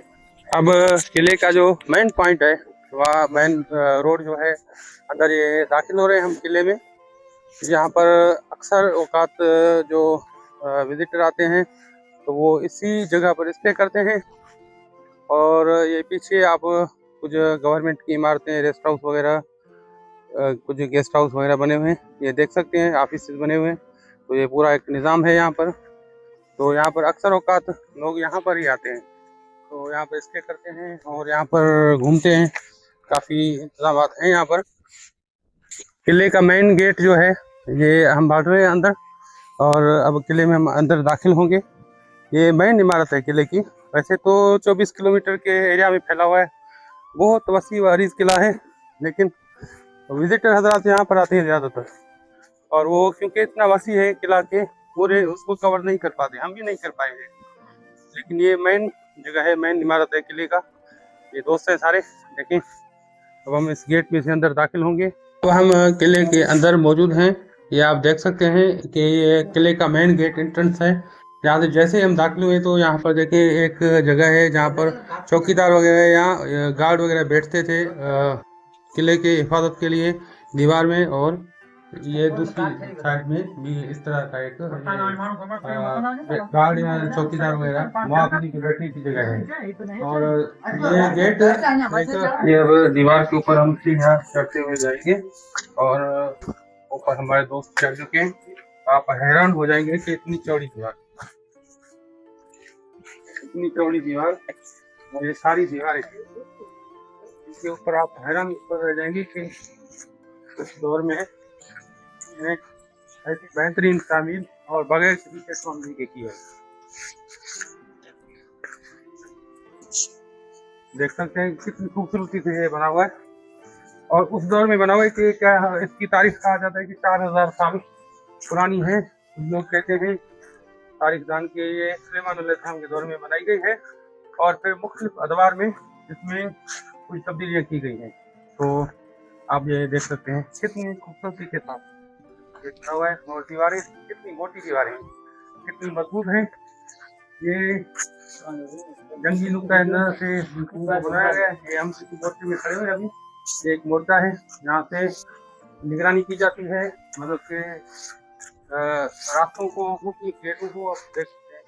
अब किले का जो मेन पॉइंट है, वह मेन रोड जो है, अंदर ये दाखिल हो रहे हैं हम किले में। यहाँ पर अक्सर औकात जो विजिटर आते हैं तो वो इसी जगह पर स्टे करते हैं। और ये पीछे आप कुछ गवर्नमेंट की इमारतें, रेस्ट हाउस वगैरह, कुछ गेस्ट हाउस वगैरह बने हुए हैं, ये देख सकते हैं, ऑफिस बने हुए हैं। तो ये पूरा एक निज़ाम है यहाँ पर। तो यहाँ पर अक्सर औकात लोग यहाँ पर ही आते हैं, तो यहाँ पर स्टे करते हैं और यहाँ पर घूमते हैं। काफ़ी इंतजाम हैं यहाँ पर। किले का मेन गेट जो है, ये हम भाग रहे हैं अंदर, और अब किले में हम अंदर दाखिल होंगे। ये मेन इमारत है किले की। वैसे तो 24 किलोमीटर के एरिया में फैला हुआ है, बहुत वसी व अरीज किला है, लेकिन विजिटर हजरात यहाँ पर आते हैं ज़्यादातर। और वो क्योंकि इतना वसी है किला के, पूरे उसको कवर नहीं कर पाते, हम भी नहीं कर पाएंगे। लेकिन ये मेन जगह है, मेन इमारत है किले का। ये दोस्त है सारे, देखें। अब हम इस गेट में से अंदर दाखिल होंगे। तो हम किले के अंदर मौजूद हैं। ये आप देख सकते हैं कि ये किले का मेन गेट एंट्रेंस है। यहाँ से जैसे हम दाखिल हुए तो यहाँ पर देखिए एक जगह है जहाँ पर चौकीदार वगैरह या गार्ड वगैरह बैठते थे किले के हिफाजत के लिए दीवार में। और ये दूसरी साइड में भी इस तरह का एक गार्ड या चौकीदार वगैरह वहाँ की बैठने की जगह है। और ये गेट ये अब दीवार के ऊपर हम यहाँ चढ़ते हुए जाएंगे, और ऊपर हमारे दोस्त चढ़ चुके हैं। आप हैरान हो जाएंगे कि इतनी चौड़ी दीवार, इतनी चौड़ी दीवार, और ये सारी दीवारें इसके ऊपर आप हैरान रह जाएंगे कि इस दौर में ऐसी बेहतरीन तामीर और बगैर किसी टेक्नोलॉजी के की है। देख सकते हैं कितनी खूबसूरती से ये बना हुआ है, और उस दौर में बना हुआ है कि क्या इसकी तारीख कहा जाता है कि 4000 साल पुरानी है। लोग कहते हैं तारीखदान के ये सुलेमान अलैहिस्सलाम के दौर में बनाई गई है, और फिर मुख्तलिफ अदवार में इसमें कुछ तब्दीलियाँ की गई हैं। तो आप ये देख सकते हैं कितनी खूबसूरती के साथ ये बना हुआ है, और दीवारें कितनी मोटी दीवारें हैं, कितनी मजबूत हैं। ये जंगी नुक्ता नज़र से बनाया गया है। ये हम मोर्चे में खड़े हुए अभी, एक मोर्चा है यहाँ से निगरानी की जाती है, मतलब के रास्तों को, मुख्य गेटों को। आप देख सकते हैं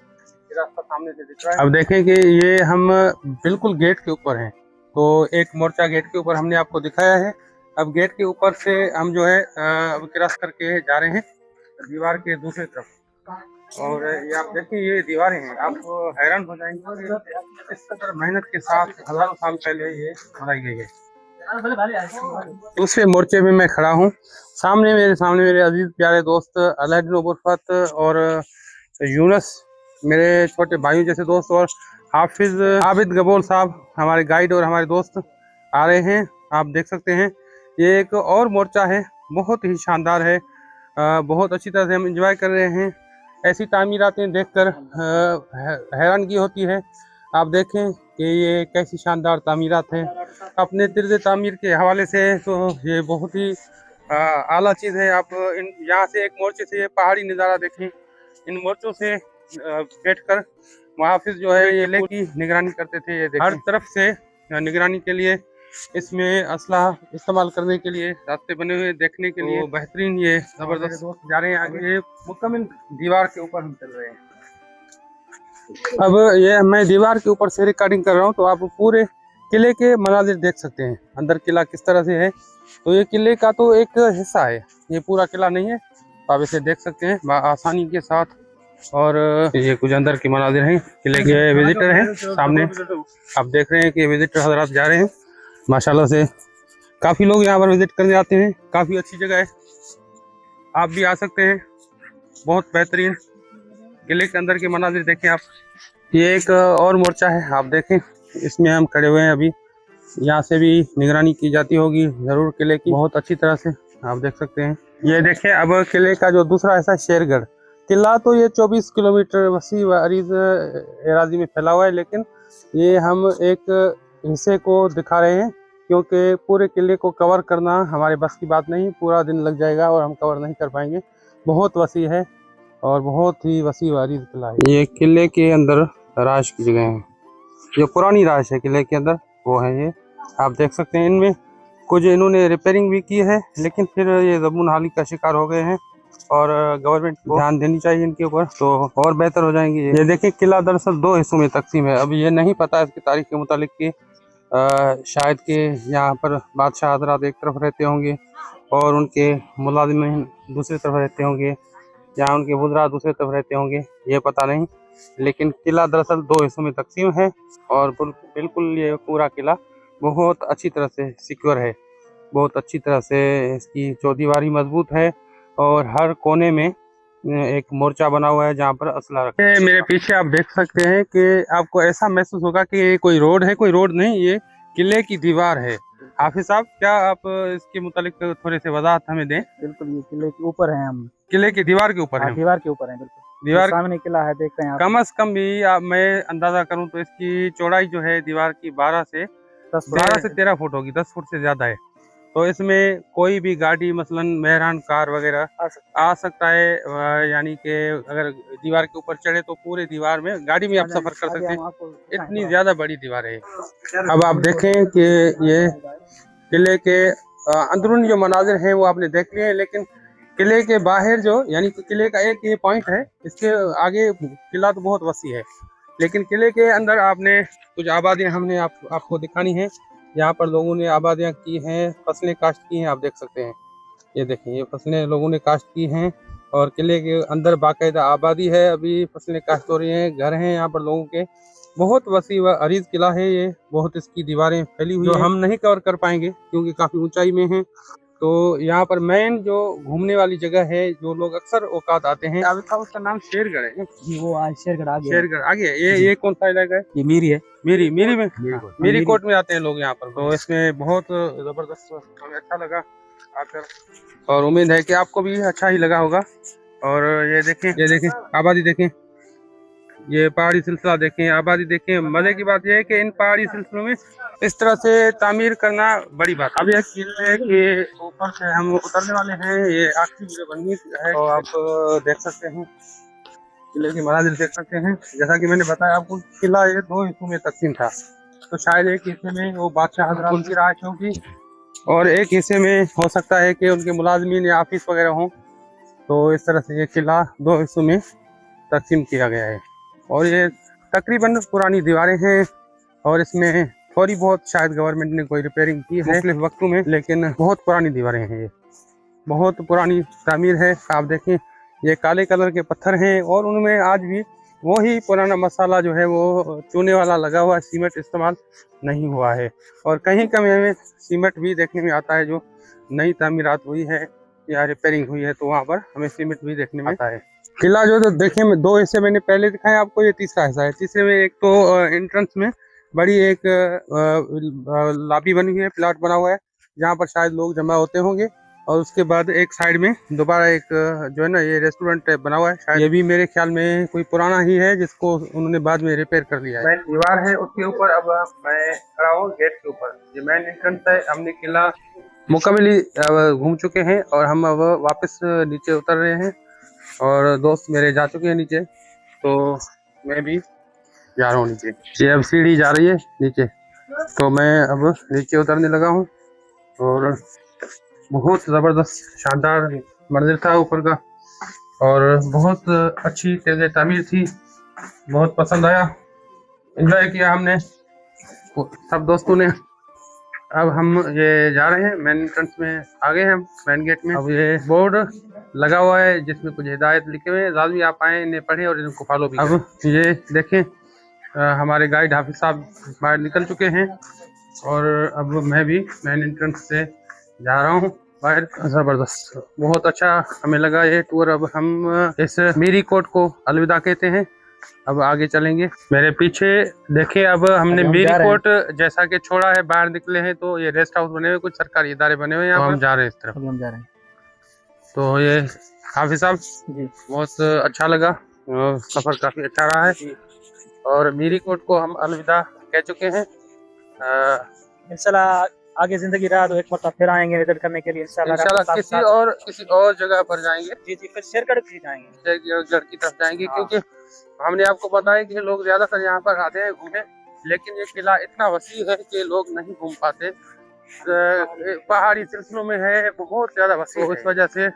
रास्ता सामने से दिख रहा है। अब देखें कि ये हम बिल्कुल गेट के ऊपर हैं। तो एक मोर्चा गेट के ऊपर हमने आपको दिखाया है। अब गेट के ऊपर से हम जो है अब क्रॉस करके जा रहे हैं दीवार के दूसरी तरफ। और ये आप देखिए ये दीवारें हैं, आप हैरान हो जाएंगे इस कदर मेहनत के साथ हजारों साल पहले ये बनाई गई है। दूसरे मोर्चे में मैं खड़ा हूँ, सामने मेरे अजीज प्यारे दोस्त अलाउद्दीन उबरफत और यूनस, मेरे छोटे भाइयों जैसे दोस्त, और हाफिज आबिद गबोल साहब हमारे गाइड और हमारे दोस्त आ रहे हैं। आप देख सकते हैं ये एक और मोर्चा है, बहुत ही शानदार है। बहुत अच्छी तरह से हम एंजॉय कर रहे हैं। ऐसी तामीरातें देखकर हैरानगी होती है। आप देखें कि ये कैसी शानदार तामीरात हैं। अपने तर्ज़ तामीर के हवाले से तो ये बहुत ही आला चीज़ है। आप यहाँ से एक मोर्चे से ये पहाड़ी नज़ारा देखें। इन मोर्चों से बैठकर मुहाफिज जो है ये लेकी निगरानी करते थे। ये हर तरफ से निगरानी के लिए इसमें असलाह इस्तेमाल करने के लिए रास्ते बने हुए देखने के लिए बेहतरीन। ये जबरदस्त दोस्त जा रहे हैं आगे, ये मुकम्मल दीवार के ऊपर हम चल रहे हैं। अब ये मैं दीवार के ऊपर से रिकॉर्डिंग कर रहा हूँ, तो आप पूरे किले के मनाजिर देख सकते हैं, अंदर किला किस तरह से है। तो ये किले का तो एक हिस्सा है, ये पूरा किला नहीं है। तो आप इसे देख सकते हैं आसानी के साथ। और ये कुछ अंदर के मनाजिर हैं किले के। विजिटर हैं सामने, आप देख रहे हैं कि विजिटर हजरात जा रहे हैं माशाल्लाह से। काफ़ी लोग यहाँ पर विजिट करने आते हैं, काफ़ी अच्छी जगह है, आप भी आ सकते हैं। बहुत बेहतरीन किले के अंदर के मनाजिर देखें आप। ये एक और मोर्चा है, आप देखें, इसमें हम खड़े हुए हैं अभी। यहाँ से भी निगरानी की जाती होगी ज़रूर किले की, बहुत अच्छी तरह से आप देख सकते हैं। ये देखें अब किले का जो दूसरा हिस्सा शेरगढ़, किला तो ये 24 किलोमीटर वसी व अरीज एराजी में फैला हुआ है, लेकिन ये हम एक हिस्से को दिखा रहे हैं क्योंकि पूरे किले को कवर करना हमारे बस की बात नहीं, पूरा दिन लग जाएगा और हम कवर नहीं कर पाएंगे। बहुत वसी है और बहुत ही वसी व अरीज किला है। ये किले के अंदर राज की जगह है, जो पुरानी राज है किले के अंदर वो है। ये आप देख सकते हैं, इनमें कुछ इन्होंने रिपेयरिंग भी की है, लेकिन फिर ये ज़बून हाली का शिकार हो गए हैं और गवर्नमेंट को ध्यान देनी चाहिए इनके ऊपर, तो और बेहतर हो जाएंगे। ये देखिए, किला दरअसल 2 हिस्सों में तकसीम है। अभी ये नहीं पता इसकी तारीख के मुतालिक कि शायद कि यहाँ पर बादशाह हजरात एक तरफ रहते होंगे और उनके मुलाजिमीन दूसरी तरफ रहते होंगे, या उनके वज़रा दूसरी तरफ रहते होंगे, ये पता नहीं। लेकिन किला दरअसल 2 हिस्सों में तकसीम है और बिल्कुल ये पूरा किला बहुत अच्छी तरह से सिक्योर है, बहुत अच्छी तरह से इसकी चौदीवारी मजबूत है और हर कोने में एक मोर्चा बना हुआ है जहाँ पर असला रखा है। मेरे पीछे आप देख सकते हैं कि आपको ऐसा महसूस होगा कि ये कोई रोड है, कोई रोड नहीं, ये किले की दीवार है। हाफिज साहब, क्या आप इसके मुतालिक थोड़े से वजाहत हमें दें? बिल्कुल, ये किले के ऊपर है, हम किले की दीवार के ऊपर है। दीवार के ऊपर है, बिल्कुल दीवार सामने किला है, देख रहे हैं आप। कम से कम भी मैं अंदाजा करूं तो इसकी चौड़ाई जो है दीवार की 12 से 13 फुट होगी, 10 फुट से ज्यादा है। तो इसमें कोई भी गाड़ी मसलन मेहरान कार वगैरह आ सकता है, यानी कि अगर दीवार के ऊपर चढ़े तो पूरे दीवार में गाड़ी में आप सफर कर सकते हैं, इतनी ज्यादा बड़ी दीवार है। अब आप देखें कि ये किले के अंदरूनी जो मनाजिर हैं वो आपने देख लिए हैं, लेकिन किले के बाहर जो, यानी कि किले का एक ये पॉइंट है, इसके आगे किला तो बहुत वसी है, लेकिन किले के अंदर आपने कुछ आबादियां हमने आपको दिखानी है। यहाँ पर लोगों ने आबादियां की हैं, फसलें काश्त की हैं, आप देख सकते हैं। ये देखें, ये फसलें लोगों ने काश्त की हैं और किले के अंदर बाकायदा आबादी है, अभी फसलें काश्त हो रही हैं, घर हैं यहाँ पर लोगों के। बहुत वसी व अरीज किला है ये, बहुत इसकी दीवारें फैली हुई हैं, हम नहीं कवर कर पाएंगे क्योंकि काफ़ी ऊंचाई में है। तो यहाँ पर मेन जो घूमने वाली जगह है, जो लोग अक्सर औकात आते हैं, उसका नाम शेरगढ़ है। वो शेरगढ़ आगे, शेरगढ़ आगे। ये कौन सा इलाका है? ये मीरी है, मीरी में मीरी कोट में आते हैं लोग यहाँ पर। तो इसमें बहुत जबरदस्त हमें अच्छा लगा आकर, और उम्मीद है कि आपको भी अच्छा ही लगा होगा। और ये देखें आबादी देखें, ये पहाड़ी सिलसिला देखें, आबादी देखें। मजे की बात यह है कि इन पहाड़ी सिलसिलों में इस तरह से तामीर करना बड़ी बात। अब यह किले के ऊपर से हम उतरने वाले हैं, ये आखिरी जो बननी है, तो आप देख सकते हैं किले की मनाजिर देख सकते हैं। जैसा कि मैंने बताया आपको, किला ये 2 हिस्सों में तकसीम था, तो शायद एक हिस्से में वो बादशाह हजरात उनकी राज होगी और एक हिस्से में हो सकता है कि उनके मुलाजमीन या ऑफिस वगैरह हों। तो इस तरह से ये किला 2 हिस्सों में तकसीम किया गया है और ये तकरीबन पुरानी दीवारें हैं और इसमें थोड़ी बहुत शायद गवर्नमेंट ने कोई रिपेयरिंग की है मुख्तलिफ वक्तों में, लेकिन बहुत पुरानी दीवारें हैं, ये बहुत पुरानी तामीर है। आप देखें, ये काले कलर के पत्थर हैं और उनमें आज भी वही पुराना मसाला जो है वो चूने वाला लगा हुआ है, सीमेंट इस्तेमाल नहीं हुआ है। और कहीं कहीं हमें सीमेंट भी देखने में आता है, जो नई तामीरात हुई है या रिपेयरिंग हुई है तो वहाँ पर हमें सीमेंट भी देखने में आता है। किला जो देखे में 2 हिस्से मैंने पहले दिखाया आपको, ये तीसरा हिस्सा है। तीसरे में एक तो एंट्रेंस में बड़ी एक लॉबी बनी हुई है, प्लाट बना हुआ है जहाँ पर शायद लोग जमा होते होंगे, और उसके बाद एक साइड में दोबारा एक जो है ना ये रेस्टोरेंट टाइप बना हुआ है, शायद ये भी मेरे ख्याल में कोई पुराना ही है जिसको उन्होंने बाद में रिपेयर कर लिया है। मेन दीवार है उसके ऊपर अब मैं खड़ा हूँ गेट के ऊपर, ये मेन एंट्रेंस है। हमने किला मुकम्मली घूम चुके हैं और हम अब वापस नीचे उतर रहे हैं और दोस्त मेरे जा चुके हैं नीचे, तो मैं भी जा रहा हूँ नीचे। ये अब सीढ़ी जा रही है नीचे, तो मैं अब नीचे उतरने लगा हूँ और बहुत ज़बरदस्त शानदार मंदिर था ऊपर का और बहुत अच्छी तेज़ तामीर थी, बहुत पसंद आया, एंजॉय किया हमने सब दोस्तों ने। अब हम ये जा रहे हैं मेन एंट्रेंस में, आ गए हैं हम मेन गेट में। अब ये बोर्ड लगा हुआ है जिसमें कुछ हिदायत लिखे हुए हैं, लाजमी आप आए, इन्हें पढ़ें और इनको फॉलो भी करें। अब ये देखें, हमारे गाइड हाफिज साहब बाहर निकल चुके हैं और अब मैं भी मेन एंट्रेंस से जा रहा हूँ बाहर। ज़बरदस्त, बहुत अच्छा हमें लगा ये टूर। अब हम इस मीरी कोट को अलविदा कहते हैं, अब आगे चलेंगे। मेरे पीछे देखें, अब हमने मीरी कोट जैसा कि छोड़ा है, बाहर निकले हैं तो ये रेस्ट हाउस बने हुए, कुछ सरकारी इदारे बने हुए हैं, हम जा रहे हैं इस तरफ। हम जा रहे हैं, तो ये हाफिज साहब, जी बहुत अच्छा लगा, सफर काफी अच्छा रहा है और मीरीकोट को हम अलविदा कह चुके हैं। इंशाल्लाह आगे जिंदगी रहा तो एक बार फिर आएंगे विजिट करने के लिए इंशाल्लाह किसी और जगह पर जाएंगे, जी जी, फिर शेरगढ़ भी जाएंगे, शेरगढ़ की तरफ जाएंगे। हाँ। क्योंकि हमने आपको बताया कि लोग ज्यादातर यहाँ पर आते हैं घूमने, लेकिन ये किला इतना वसी है कि लोग नहीं घूम पाते। पहाड़ी सिलसिलों में है, बहुत ज्यादा वसी है, इस वजह से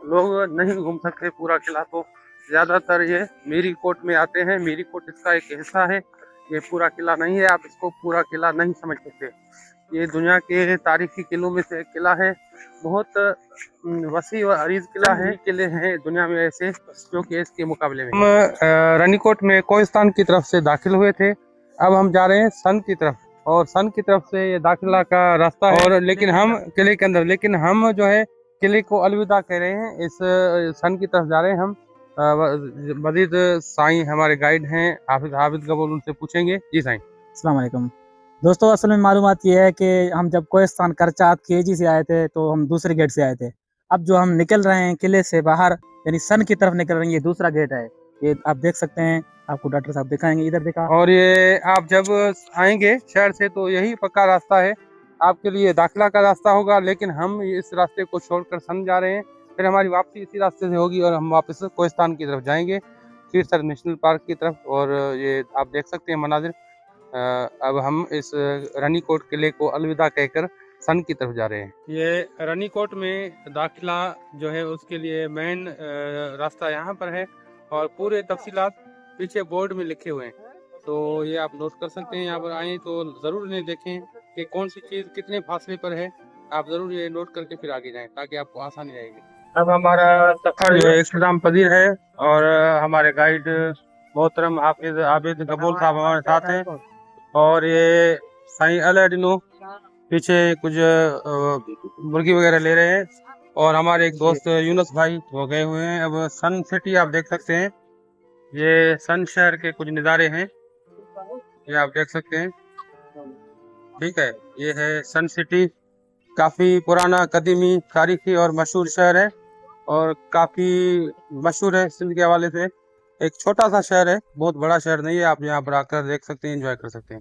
लोग नहीं घूम सकते पूरा किला। तो ज्यादातर ये मीरीकोट में आते हैं। मीरीकोट इसका एक हिस्सा है, ये पूरा किला नहीं है। आप इसको पूरा किला नहीं समझ सकते। ये दुनिया के तारीखी किलों में से एक किला है, बहुत वसी और अरीज किला है। किले हैं दुनिया में ऐसे जो कि इसके मुकाबले में। हम रानीकोट में कोहिस्तान की तरफ से दाखिल हुए थे, अब हम जा रहे हैं सन की तरफ, और सन की तरफ से ये दाखिला का रास्ता है। और लेकिन हम किले के अंदर, लेकिन हम जो है किले को अलविदा कह रहे हैं, इस सन की तरफ जा रहे हैं हम। मजीद साईं हमारे गाइड हैं हाफिज गबूल, उनसे पूछेंगे। जी साईं। अस्सलाम वालेकुम दोस्तों, असल में मालूमात ये है कि हम जब कोहिस्तान करचात केजी से आए थे तो हम दूसरे गेट से आए थे। अब जो हम निकल रहे हैं किले से बाहर, यानी सन की तरफ निकल रहे हैं, ये दूसरा गेट है। ये आप देख सकते हैं, आपको डॉक्टर साहब दिखाएंगे, इधर दिखा। और ये आप जब आएंगे शहर से तो यही पक्का रास्ता है आपके लिए, दाखिला का रास्ता होगा। लेकिन हम इस रास्ते को छोड़कर सन जा रहे हैं, फिर हमारी वापसी इसी रास्ते से होगी और हम वापस कोहिस्तान की तरफ जाएंगे, शीरसर नेशनल पार्क की तरफ। और ये आप देख सकते हैं मनाजिर। अब हम इस रानीकोट किले को अलविदा कहकर सन की तरफ जा रहे हैं। ये रानीकोट में दाखिला जो है उसके लिए मेन रास्ता यहाँ पर है, और पूरे तफसीलात पीछे बोर्ड में लिखे हुए हैं, तो ये आप नोट कर सकते हैं। यहाँ पर आए तो ज़रूर इन्हें देखें कि कौन सी चीज़ कितने फासले पर है। आप ज़रूर ये नोट करके फिर आगे जाएं ताकि आपको आसानी रहेगी। अब हमारा सफ़र जो है इख्तिताम पजीर है, और हमारे गाइड मोहतरम हाफिज आबिद गबूल साहब हमारे साथ हैं, और ये साईं अलादीनो पीछे कुछ मुर्गी वगैरह ले रहे हैं, और हमारे एक दोस्त यूनुस भाई वो गए हुए हैं। अब सन सिटी आप देख सकते हैं, ये सन शहर के कुछ नज़ारे हैं, ये आप देख सकते हैं। ठीक है, ये है सन सिटी, काफ़ी पुराना कदीमी तारीखी और मशहूर शहर है, और काफ़ी मशहूर है सिंध के हवाले से। एक छोटा सा शहर है, बहुत बड़ा शहर नहीं है। आप यहाँ पर आकर देख सकते हैं, एंजॉय कर सकते हैं।